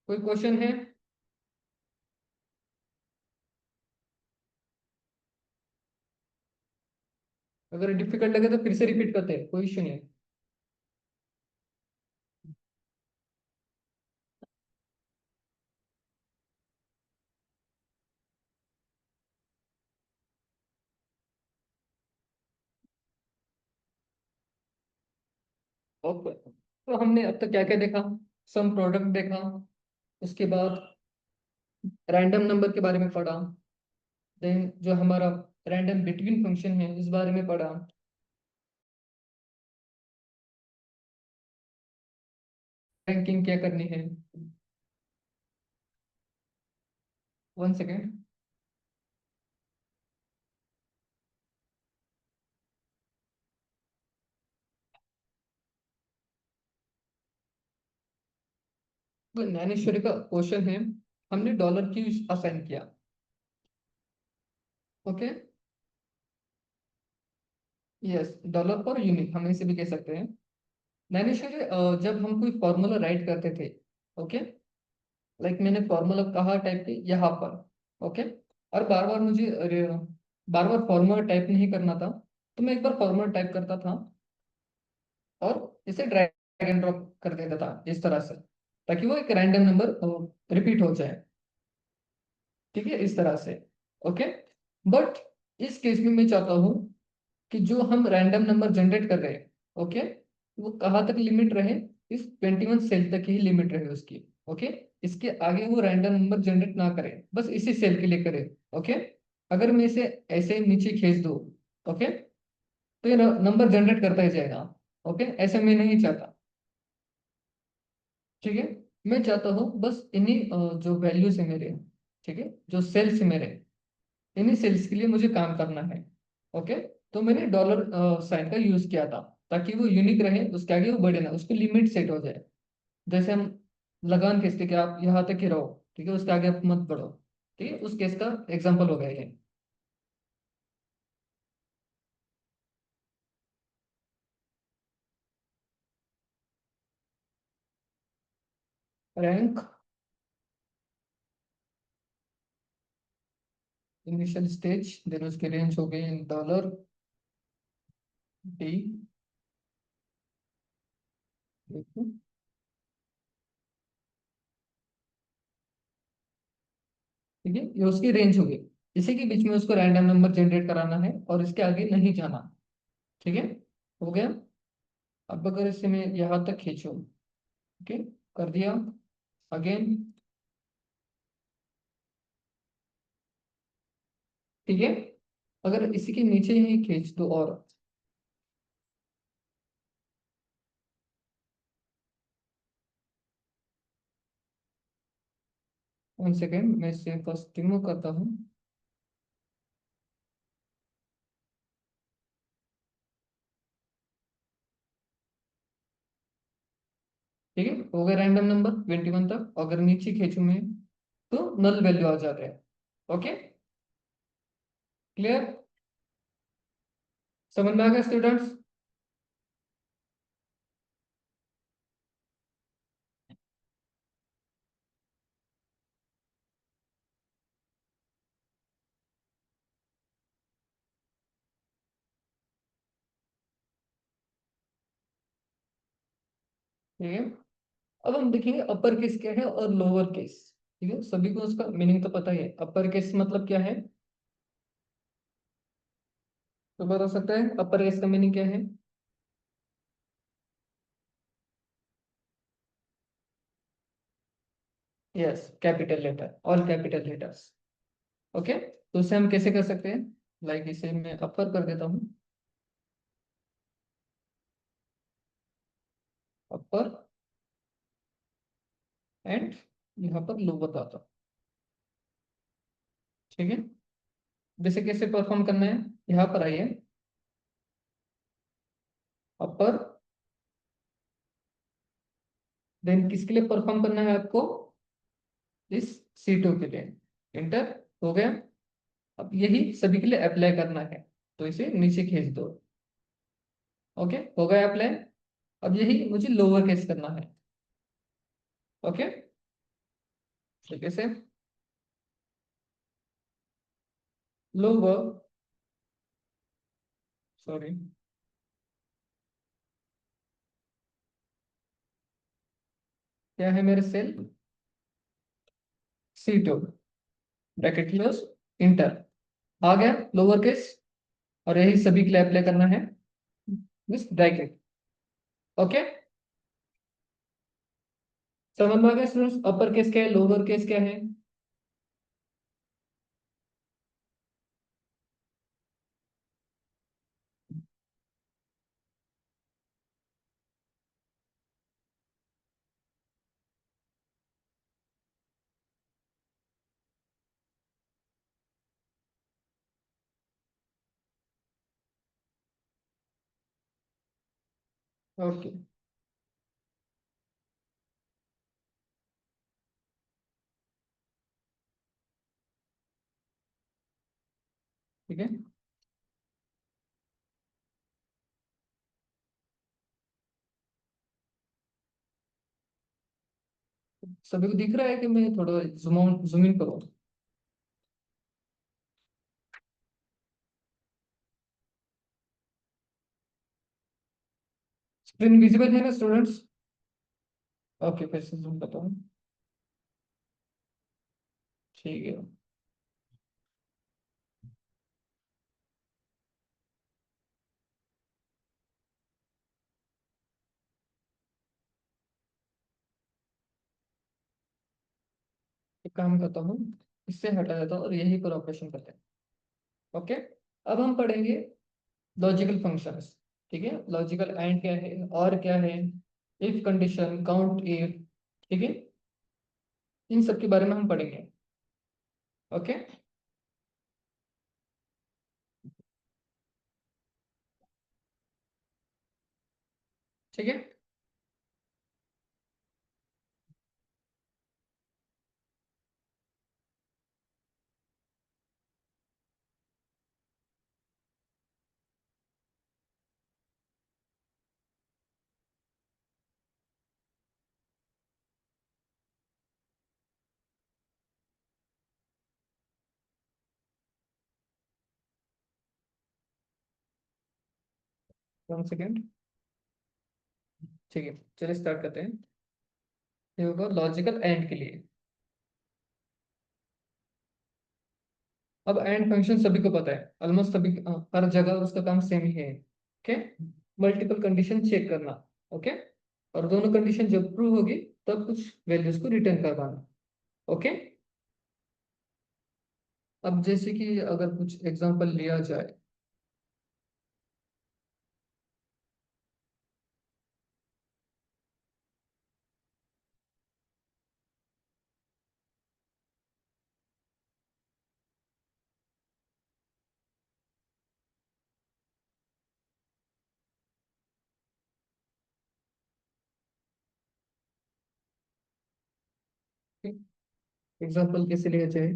कोई क्वेश्चन है? अगर डिफिकल्ट लगे तो फिर से रिपीट करते हैं, कोई इश्यू नहीं। ओके, तो हमने अब तक क्या क्या देखा, सम प्रोडक्ट देखा, उसके बाद रैंडम नंबर के बारे में पढ़ा, देन जो हमारा रैंडम बिटवीन फंक्शन है इस बारे में पढ़ा, रैंकिंग क्या करनी है, 1 सेकेंड, तो ज्ञानेश्वरी का क्वेश्चन है, हमने डॉलर क्यों असाइन किया, okay, yes, dollar per unit हम इसे भी कह सकते हैं। ज्ञानेश्वरी जब हम कोई फॉर्मूला राइट करते थे, ओके, लाइक मैंने फॉर्मूला कहाँ टाइप की, यहाँ पर, ओके, और बार बार मुझे बार बार फॉर्मूला टाइप नहीं करना था, तो मैं एक बार फॉर्मूला टाइप करता था और इसे ड्रैग एंड ड्रॉप कर देता था इस तरह से, ताकि वो एक रैंडम नंबर रिपीट हो जाए, ठीक है, इस तरह से, ओके। बट इस केस में मैं चाहता हूँ कि जो हम रैंडम नंबर जनरेट कर रहे हैं, ओके, वो कहाँ तक लिमिट रहे, इस 21 सेल तक ही लिमिट रहे उसकी, ओके। इसके आगे वो रैंडम नंबर जनरेट ना करे, बस इसी सेल के लिए करे, ओके। अगर मैं इसे ऐसे नीचे खींच दूँ, ओके, तो ये नंबर जनरेट करता ही जाएगा, ओके, ऐसे मैं नहीं चाहता, ठीक है। मैं चाहता हूँ बस इन्हीं जो वैल्यूज है मेरे, ठीक है, जो सेल्स है मेरे, इन्हीं सेल्स के लिए मुझे काम करना है, ओके। तो मैंने डॉलर साइन का यूज किया था, ताकि वो यूनिक रहे, उसके आगे वो बढ़े ना, उसकी लिमिट सेट हो जाए, जैसे हम लगान खींचते कि आप यहाँ तक ही रहो, ठीक है, उसके आगे आप मत बढ़ो, ठीक है, उस केस का एग्जाम्पल हो गया ये। रैंक इनिशियल स्टेज, देन उसकी रेंज हो गई इन डॉलर, डी, ठीक है, ये उसकी रेंज हो गई, इसी के बीच में उसको रैंडम नंबर जनरेट कराना है और इसके आगे नहीं जाना, ठीक है, हो गया। अब अगर इसे मैं यहाँ तक खींचूं, ओके, कर दिया, अगेन, ठीक है, अगर इसी के नीचे ही खींच दो और, 1 सेकेंड, मैं इसे फर्स्ट रिमूव करता हूँ, ठीक है, हो गया रैंडम नंबर 21 तक, अगर नीचे खींचूं मैं तो नल वैल्यू आ जाता है, ओके, क्लियर, समझ में आ गया स्टूडेंट्स। ठीक है। अब हम देखेंगे अपर केस क्या है और लोअर केस। ठीक है, सभी को उसका मीनिंग तो पता ही है। अपर केस मतलब क्या है, तो बता सकता है अपर केस का मीनिंग क्या है? Yes, capital letter, all capital letters. Okay, तो उसे हम कैसे कर सकते हैं? लाइक इसे मैं अपर कर देता हूँ, अपर, एंड यहाँ पर लो बताता हूँ। ठीक है, जैसे कैसे परफॉर्म करना है, यहाँ पर आइए, अपर, देन किसके लिए परफॉर्म करना है आपको? इस C2 के लिए। इंटर हो गया। अब यही सभी के लिए अप्लाई करना है, तो इसे नीचे खींच दो। ओके, हो गया अप्लाई। अब यही मुझे लोअर केस करना है। ओके, तो कैसे? लोअर, सॉरी, क्या है मेरे cell? C2, bracket close, enter. आ गया लोअर केस, और यही सभी के लिए अप्लाई करना है, दिस ब्रैकेट। ओके, समझ में आ गया स्टूडेंट्स, अपर केस क्या है, लोअर केस क्या है? ओके, ठीक है, सभी को दिख रहा है कि मैं थोड़ा जूम इन करूँ? स्क्रीन विजिबल है ना स्टूडेंट्स? ओके, फिर से जूम करता हूँ। ठीक है, एक काम करता हूँ, इससे हटा देता हूँ और यही पर ऑपरेशन करते हैं। ओके, अब हम पढ़ेंगे लॉजिकल फंक्शंस। ठीक है, लॉजिकल एंड क्या है और क्या है, इफ कंडीशन, काउंट इफ। ठीक है, इन सब के बारे में हम पढ़ेंगे। ओके, ठीक है, वन सेकेंड। ठीक है, चलिए स्टार्ट करते हैं। ये होगा लॉजिकल एंड के लिए। अब एंड फंक्शन सभी को पता है, ऑलमोस्ट सभी, हर जगह उसका काम सेम ही है। ओके, मल्टीपल कंडीशन चेक करना। ओके, और दोनों कंडीशन जब ट्रू होगी तब कुछ वैल्यूज को रिटर्न करवाना। ओके, अब जैसे कि अगर कुछ एग्जांपल लिया जाए, एग्जांपल कैसे लिया जाए?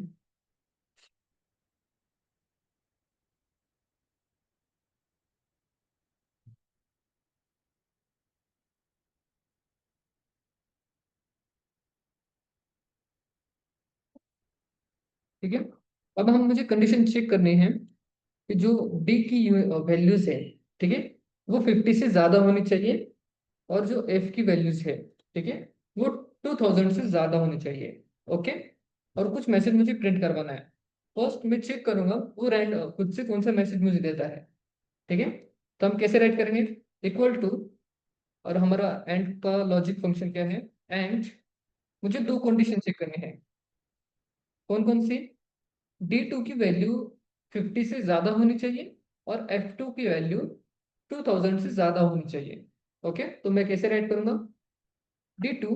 ठीक है, अब हम मुझे कंडीशन चेक करनी है कि जो डी की वैल्यूज है, ठीक है, वो 50 से ज्यादा होनी चाहिए, और जो एफ की वैल्यूज है, ठीक है, वो 2000 से ज्यादा होनी चाहिए। ओके, और कुछ मैसेज मुझे प्रिंट करवाना है। फर्स्ट मैं चेक करूंगा वो रैंड खुद से कौन सा मैसेज मुझे देता है। ठीक है, तो हम कैसे राइट करेंगे, इक्वल टू, और हमारा एंड का लॉजिक फंक्शन क्या है, एंड मुझे दो कंडीशन चेक करनी है। कौन कौन सी, D2 की वैल्यू 50 से ज्यादा होनी चाहिए और F2 की वैल्यू 2000 से ज्यादा होनी चाहिए। ओके, तो मैं कैसे राइट करूंगा, D2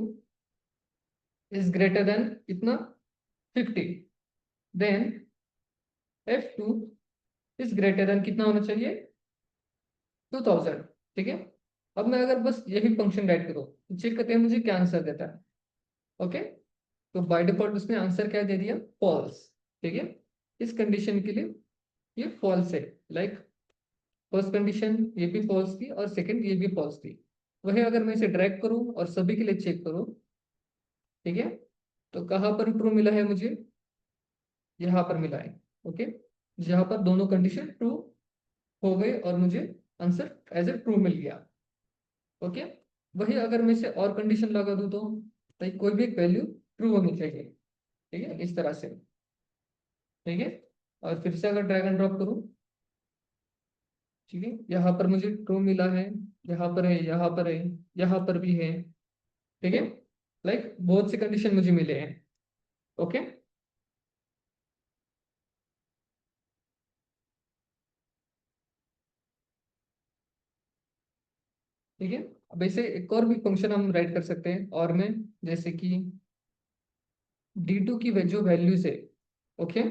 इज ग्रेटर देन इतना 50, then F2 is greater than कितना होना चाहिए, 2000। ठीक है, अब मैं अगर बस यही फंक्शन राइट करूँ तो चेक करते हैं मुझे क्या आंसर देता है। ओके, तो बाय डिफॉल्ट उसने आंसर क्या दे दिया, फॉल्स। ठीक है, इस कंडीशन के लिए ये फॉल्स है। लाइक फर्स्ट कंडीशन ये भी फॉल्स थी और सेकंड ये भी फॉल्स थी। वही अगर मैं इसे ड्रैग करूं और सभी के लिए चेक करूं, ठीक है, तो कहाँ पर ट्रू मिला है मुझे, यहाँ पर मिला है। ओके, जहाँ पर दोनों कंडीशन ट्रू हो गए और मुझे आंसर एज ए ट्रू मिल गया। ओके, वही अगर मैं इसे और कंडीशन लगा दूं तो लाइक कोई भी एक वैल्यू ट्रू होनी चाहिए। ठीक है, इस तरह से। ठीक है, और फिर से अगर ड्रैग एंड ड्रॉप करूं, ठीक है, यहाँ पर मुझे ट्रू मिला है, यहाँ पर है, यहाँ पर है, यहाँ पर भी है। ठीक है, लाइक बहुत से कंडीशन मुझे मिले हैं। ओके, ठीक है, अब ऐसे एक और भी फंक्शन हम राइट कर सकते हैं और में, जैसे कि D2 की जो वैल्यूज है, ओके,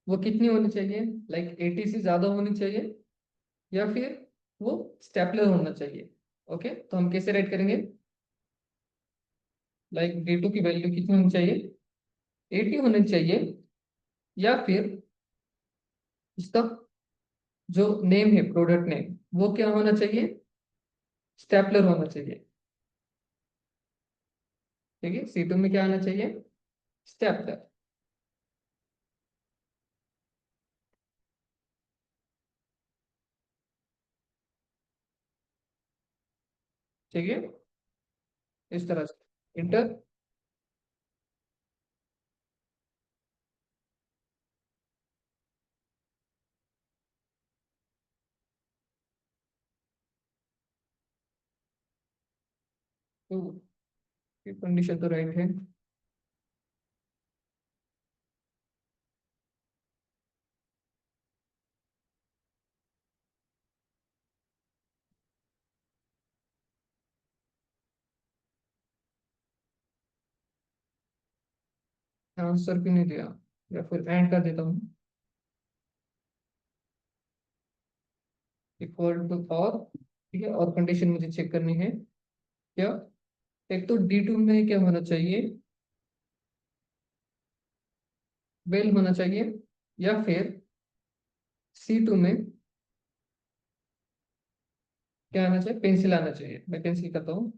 वो कितनी होनी चाहिए, लाइक 80 से ज्यादा होनी चाहिए या फिर वो स्टेपलर होना चाहिए। ओके, तो हम कैसे राइट करेंगे, लाइक D2 की वैल्यू कितनी होनी चाहिए, 80 होनी चाहिए, या फिर इसका जो नेम है, प्रोडक्ट नेम, वो क्या होना चाहिए, स्टेपलर होना चाहिए। ठीक है, C2 में क्या आना चाहिए, स्टेपलर। ठीक है, इस तरह से इंटर। तो ये कंडीशन तो राइट है। आंसर क्यों नहीं दिया, या फिर एंड कर देता हूँ, इक्वल टू और। ठीक है, और कंडीशन मुझे चेक करनी है क्या, एक तो D2 में क्या होना चाहिए, बेल होना चाहिए, या फिर C2 में क्या आना चाहिए, पेंसिल आना चाहिए। मैं पेंसिल करता हूँ।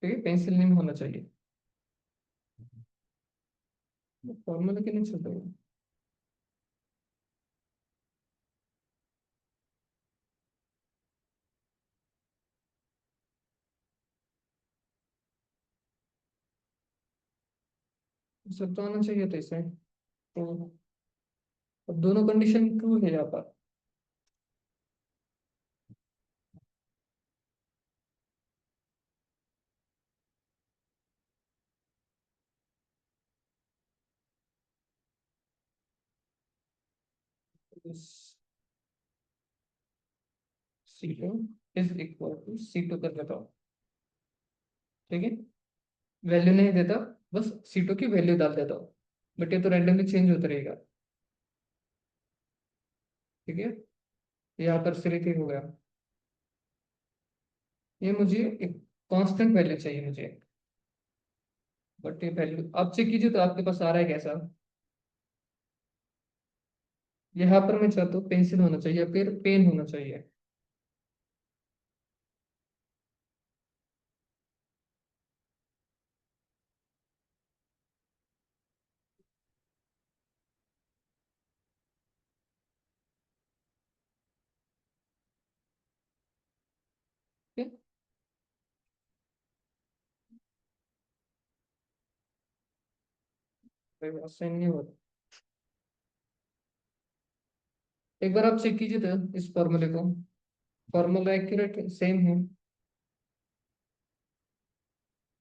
ठीक है, पेंसिल नेम होना चाहिए। फॉर्मूला के नहीं चलता है। सब तो आना चाहिए था इसे। तो अब दोनों कंडीशन ट्रू है यहाँ पर। C2 is equal to C2 कर देता हूँ। ठीक है, वैल्यू नहीं देता, बस C2 की वैल्यू डाल देता हूँ, बट ये तो रैंडमली चेंज होता रहेगा। ठीक है, यहाँ पर सिर्फ ही हो गया। ये मुझे एक कांस्टेंट वैल्यू चाहिए मुझे, बट ये वैल्यू आप चेक कीजिए तो आपके पास आ रहा है कैसा। यहाँ पर मैं चाहता हूँ पेंसिल होना चाहिए या फिर पेन होना चाहिए। ठीक है, असाइन नहीं हो रहा। एक बार आप चेक कीजिए तो इस फॉर्मूले को, फॉर्मूला एक्यूरेट सेम है।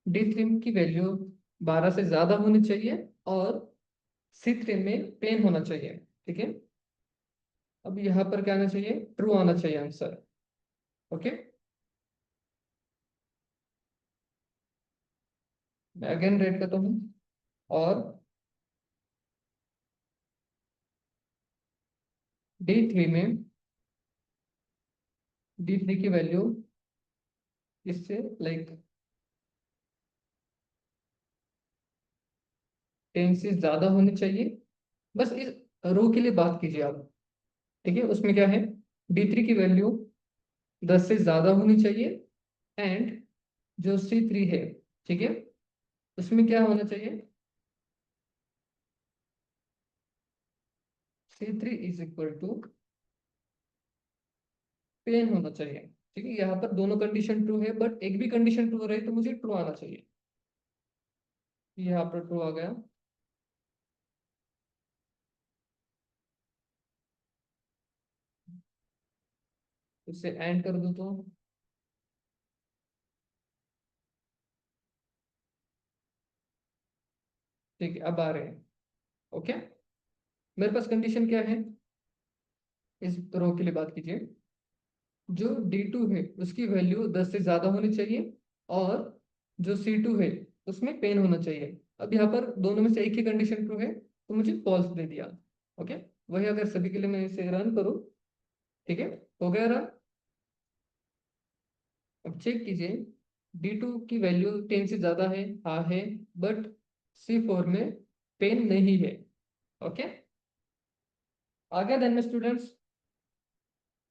D3 की वैल्यू 12 से ज्यादा होनी चाहिए और C3 में पेन होना चाहिए। ठीक है, अब यहाँ पर क्या आना चाहिए, ट्रू आना चाहिए आंसर। ओके, मैं अगेन रेड करता हूँ, और D3 में D3 की वैल्यू इससे लाइक 10 से ज्यादा होनी चाहिए। बस इस रो के लिए बात कीजिए आप। ठीक है, उसमें क्या है, D3 की वैल्यू 10 से ज्यादा होनी चाहिए, एंड जो C3 है, ठीक है, उसमें क्या होना चाहिए, C3 is equal to pen होना चाहिए। ठीक है, यहाँ पर दोनों कंडीशन ट्रू है, बट एक भी कंडीशन ट्रू रहे तो मुझे ट्रू आना चाहिए। यहाँ पर ट्रू आ गया। इसे एंड कर दूं तो ठीक है, अब आ रहे हैं। ओके, मेरे पास कंडीशन क्या है, इस रो के लिए बात कीजिए। जो D2 है उसकी वैल्यू 10 से ज्यादा होनी चाहिए, और जो C2 है उसमें पेन होना चाहिए। अब यहाँ पर दोनों में से एक ही कंडीशन ट्रू है तो मुझे फॉल्स दे दिया। ओके, वही अगर सभी के लिए मैं इसे रन करूँ, ठीक है, हो गया रन। अब चेक कीजिए, D2 की वैल्यू 10 से ज्यादा है, हाँ है, बट C4 में पेन नहीं है। ओके, आगे देन में स्टूडेंट्स,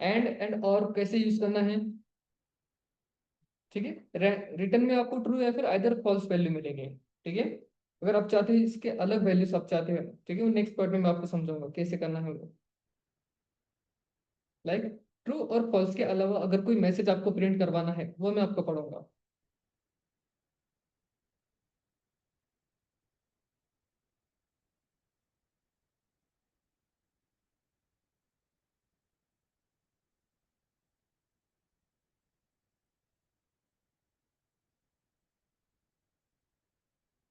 एंड और कैसे यूज करना है। ठीक है, रिटर्न में आपको ट्रू या फिर आइदर फॉल्स वैल्यू मिलेंगे। ठीक है, अगर आप चाहते हैं इसके अलग वैल्यूज आप चाहते हैं, ठीक है, वो नेक्स्ट पार्ट में मैं आपको समझाऊंगा कैसे करना है वो। लाइक ट्रू और फॉल्स के अलावा अगर कोई मैसेज आपको प्रिंट करवाना है वो मैं आपको पढ़ाऊंगा।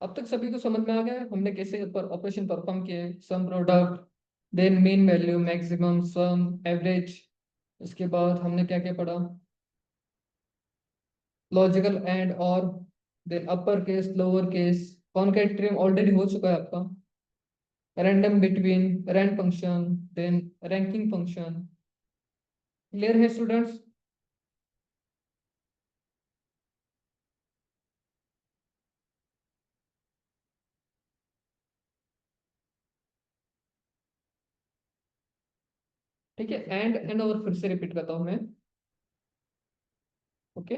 अब तक सभी को समझ में आ गया है हमने कैसे पर ऑपरेशन परफॉर्म किए, sum product, then mean value, maximum, sum, average. उसके बाद हमने क्या क्या पढ़ा, लॉजिकल एंड और, then upper case, lower case, concatenate already हो चुका है आपका, random between, rand function, then ranking function. Clear है स्टूडेंट्स। ठीक है, एंड और फिर से रिपीट करता हूं मैं। ओके,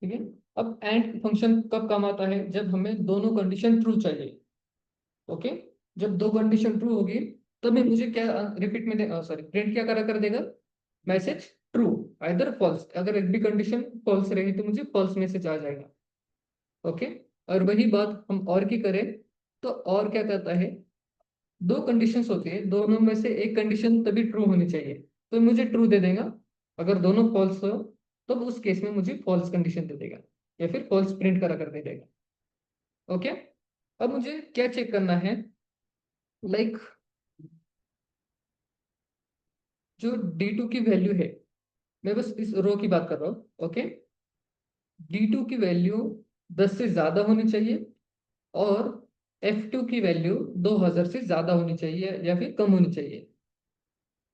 ठीक है, अब एंड फंक्शन कब काम आता है, जब हमें दोनों कंडीशन ट्रू चाहिए। ओके, जब दो कंडीशन ट्रू होगी तभी मुझे क्या रिपीट में सॉरी प्रिंट क्या करा कर देगा, मैसेज ट्रू आइदर फॉल्स। अगर एक भी कंडीशन फॉल्स रही तो मुझे फॉल्स मैसेज आ जाएगा। ओके, और वही बात हम और की करें तो और क्या कहता है, दो कंडीशंस होती है, दोनों में से एक कंडीशन तभी ट्रू होनी चाहिए तो मुझे ट्रू दे देगा। अगर दोनों फॉल्स हो तो उस केस में मुझे फॉल्स कंडीशन दे देगा, या फिर फॉल्स प्रिंट करा कर दे देगा। ओके, अब मुझे क्या चेक करना है, लाइक जो D2 की वैल्यू है, मैं बस इस रो की बात कर रहा हूँ। ओके, D2 की वैल्यू 10 से ज्यादा होनी चाहिए, और F2 की वैल्यू 2000 से ज्यादा होनी चाहिए या फिर कम होनी चाहिए।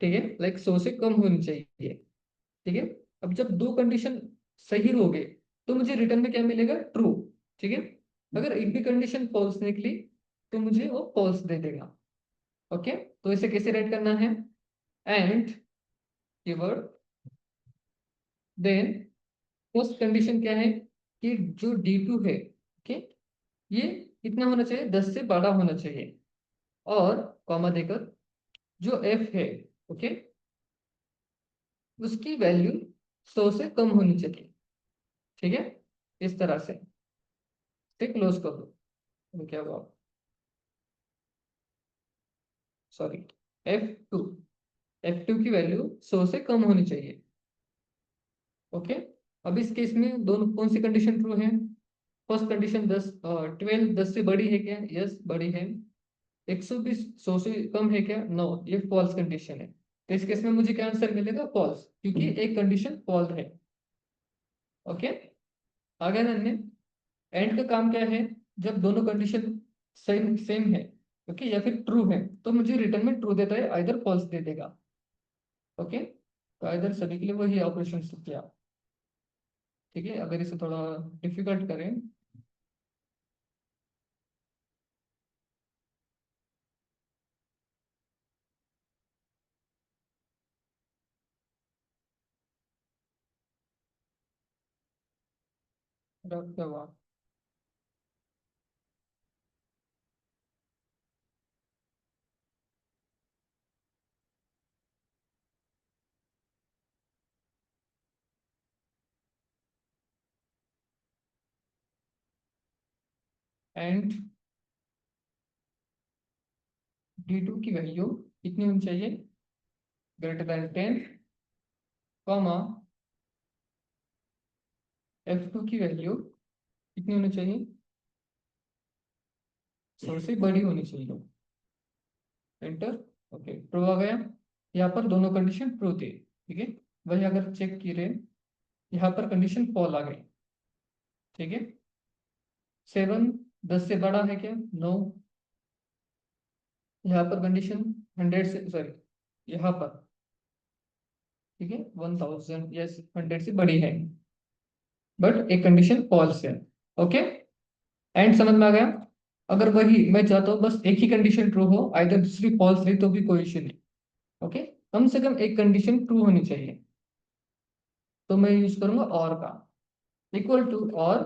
ठीक है, लाइक 100 से कम होनी चाहिए। ठीक है, अब जब दो कंडीशन सही हो गए तो मुझे रिटर्न में क्या मिलेगा, ट्रू। ठीक है, अगर एक भी कंडीशन फॉल्स निकली तो मुझे वो फॉल्स दे देगा। ओके, तो इसे कैसे राइट करना है, and keyword. Then first condition क्या है कि जो D2 है, ओके, ये कितना होना चाहिए, 10 से बड़ा होना चाहिए। और कॉमा देकर जो F है, ओके, उसकी वैल्यू 100 से कम होनी चाहिए। ठीक है, इस तरह से क्लोज कर दो। तो क्या हुआ, सॉरी, F2, F2 की वैल्यू 100 से कम होनी चाहिए। ओके, अब इस केस में दोनों कौन सी कंडीशन ट्रू है? फर्स्ट कंडीशन 12 10 से बड़ी है क्या? यस, बड़ी है। 120 100 से कम है क्या? नो, ये फॉल्स कंडीशन है। तो इस केस में मुझे क्या आंसर मिलेगा? फॉल्स, क्योंकि एक कंडीशन फॉल्स है। ओके, आगे नन्हे, एंड का काम क्या है? जब दोनों कंडीशन सेम सेम है, ओके, या फिर ट्रू है, तो मुझे रिटर्न में ट्रू देता है, आइदर फॉल्स दे देगा। ओके, तो आइदर सभी के लिए वही ऑपरेशन किया। ठीक है, अगर इसे थोड़ा डिफिकल्ट करें, तो क्या हुआ? एंड D2 की वैल्यू कितनी होनी चाहिए? ग्रेटर देन 10, कॉमा F2 की वैल्यू कितनी होनी चाहिए? 100 से बड़ी होनी चाहिए। एंटर। ओके, ट्रू आ गया। यहाँ पर दोनों कंडीशन ट्रू थी। ठीक है, वही अगर चेक की रहे, यहाँ पर कंडीशन फॉल आ गई। ठीक है, 7 10 से बड़ा है क्या? नो। यहाँ पर कंडीशन 100 से, सॉरी, यहाँ पर, ठीक है, 1000, यस, 100 से बड़ी है, बट एक कंडीशन फॉल्स है। ओके, एंड समझ में आ गया? अगर वही मैं चाहता हूँ बस एक ही कंडीशन ट्रू हो, आइदर दूसरी फॉल्स रही, तो भी कोई इश्यू नहीं। ओके, कम से कम एक कंडीशन ट्रू होनी चाहिए, तो मैं यूज करूंगा और का, इक्वल टू और।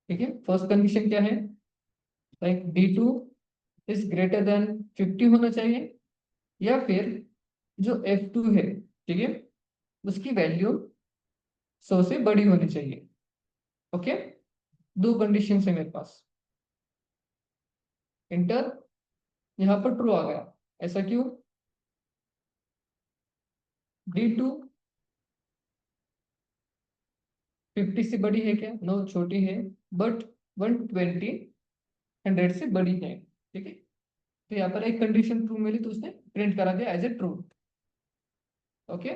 ठीक है, फर्स्ट कंडीशन क्या है? Like D2 is greater than 50 होना चाहिए, या फिर जो F2 है, ठीक है, उसकी वैल्यू 100 से बड़ी होनी चाहिए। ओके, दो कंडीशन है मेरे पास। इंटर, यहाँ पर ट्रू आ गया। ऐसा क्यों? D2 50 से बड़ी है क्या? नो, छोटी है, बट 120 100 से बड़ी है। ठीक है, तो यहाँ पर एक कंडीशन ट्रू मिली, तो उसने प्रिंट करा दिया as a true. Okay,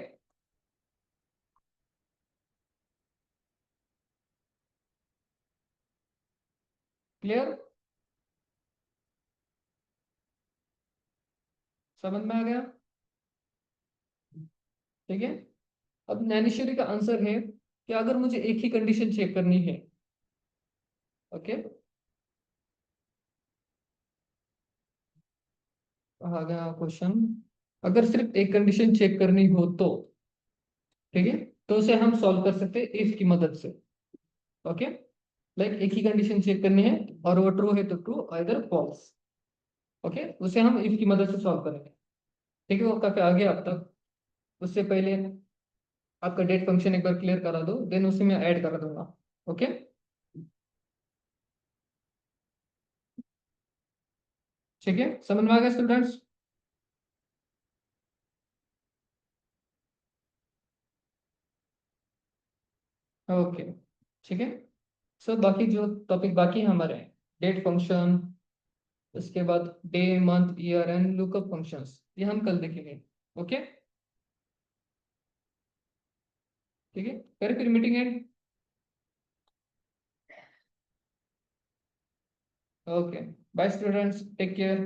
clear? समझ में आ गया? ठीक है, अब नैनेश्वरी का आंसर है कि अगर मुझे एक ही कंडीशन चेक करनी है, ओके, आ गया क्वेश्चन, अगर सिर्फ एक कंडीशन चेक करनी हो तो, ठीक है, तो उसे हम सॉल्व कर सकते हैं इफ की मदद से। ओके, लाइक एक ही कंडीशन चेक करनी है और वो ट्रू है तो ट्रू, अदर फॉल्स। ओके, उसे हम इफ की मदद से सॉल्व करेंगे। ठीक है, वो काफी आगे आप तक। उससे पहले आपका डेट फंक्शन एक बार क्लियर करा दो, देन उसे मैं ऐड करा दूंगा। ओके, ठीक है, समझ में आ गया स्टूडेंट्स? ओके, ठीक है। सो बाकी जो टॉपिक बाकी हैं हमारे, डेट फंक्शन, उसके बाद day month year and lookup functions, ये हम कल देखेंगे। ओके, ठीक है, करें फिर meeting end. Okay, bye students, take care.